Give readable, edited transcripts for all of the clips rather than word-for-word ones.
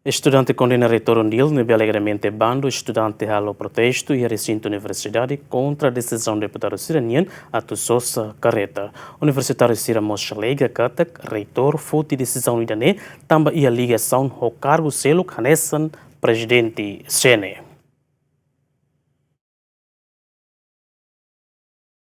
Estudante condena retorno nebe alegremente bando estudante halo protesto e recinto universidade contra a decisão do deputado siraniano Atu Sosa Careta. Universitário Sira Moshalega Katak, reitor futi decisão idane, tamba ia ligação ao cargo selo Hanesan, presidente Sene.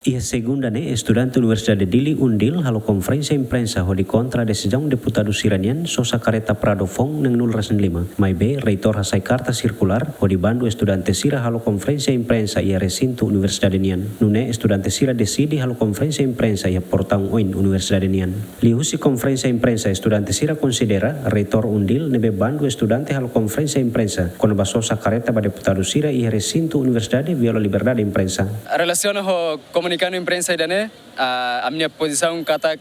E a segunda estudante Universidade Dili Undil halo conferência imprensa ho di contra decisão deputado siranian Sosa Careta Prado Fong nang 005. Mai be reitor hasai carta circular ho di bandu estudante sira halo conferência imprensa ia recinto Universidade Nian. Nune estudante sira decidi halo conferência imprensa ia portão oin Universidade Nian. Lihusi conferência imprensa estudante sira considera reitor Undil nebe bandu estudante halo conferência imprensa kono ba Sosa Careta ba deputado sira ia recinto Universidade viola liberdade imprensa. Relaciona ho comunicando imprensa idane a minha posição kata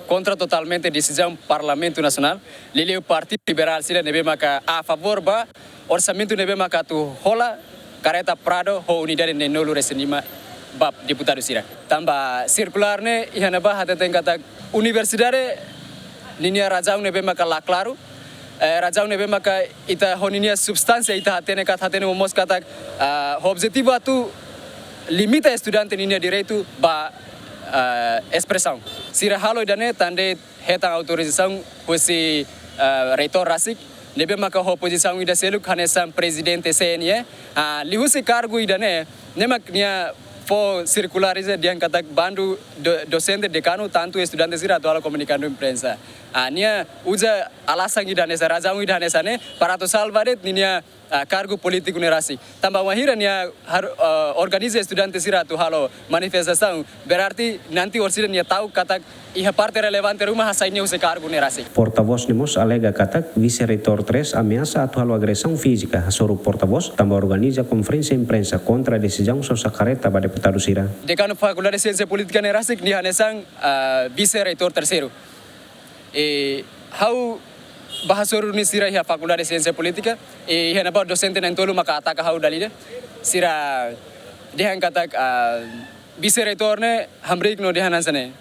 contra totalmente a decisão Parlamento Nacional lili o Partido Liberal sira nebe maka a favor ba orçamento nebe maka tu hola Careta Prado ho unidade ne nolu resenima bab deputado sira tamba circular ne ihana ba hata kata universidade linha razão nebe maka la claro razão nebe maka ita honinia substância ita hatene mos kata objetivo atu limita estudante ninia direito ba expressão. Sira halo idane tande hetang autorização hosi reitor rasik nebe maka oposição ida seluk hanesan presidente CNE lihusi cargo idane nemak nia fo circularize dian katak bandu docente decano tanto estudante sira atual comunicando imprensa nia uja alasan idane razão idane sane para to salvaret ninia cargo político nerasi. Tambah wahira nia organiza estudante sira tu halo manifestação berarti nanti orsida nia tahu katak iha parte relevante rumah hasainnya use cargo nerasi. Porta-voz nemos alega katak vice-reitor 3 ameaça atu halo agressão física hasoru porta-voz tambah organiza conferência imprensa contra a decisão Sosa Careta ba deputado sira. Decano Faculdade de Ciência Política nerasi ni hanesan vice-reitor terceiro. How bahasoro ni sira ia Faculdade de Ciência Política e ia naba docente nang tolu maka ataka hau dalide sira dehan katak vice-reitor ne hamrik no dehan ansane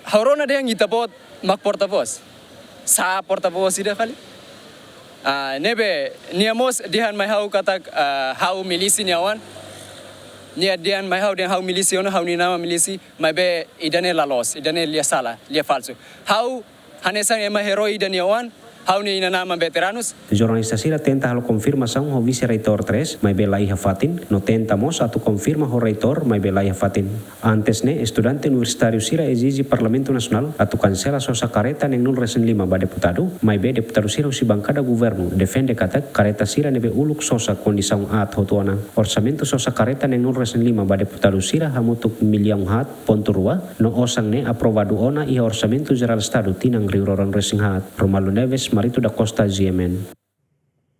haurona dehan itapot mak porta-voz sa porta-voz ida kali nebe niamos dehan mai hau katak hau milisi niawan nia dehan mai hau dehan hau milisi ono hau ni nama milisi mai be idane lalos idane lia sala lia falso hau hanesan ema heroi dan niawan hau ni nama veteranos. Jornalista sira tenta halo confirmação ho vice-reitor 3, mai bela iha fatin, no tenta mos atu confirma ho reitor, mai bela iha fatin. Antes ne, estudante universitário sira exige Parlamento Nacional atu cancela Sosa Careta neng 005 ba deputado, mai be deputado sira usi bancada governo, defende kata Careta sira nebe uluk Sosa kondisão hat hotuana. Orçamento Sosa Careta neng 005 ba deputado sira hamutuk milhão hat, ponto rua, no osang ne aprovado ona iha orçamento geral estado tinang riuroran resing hat. Romulo Neves Marito da Costa GMN.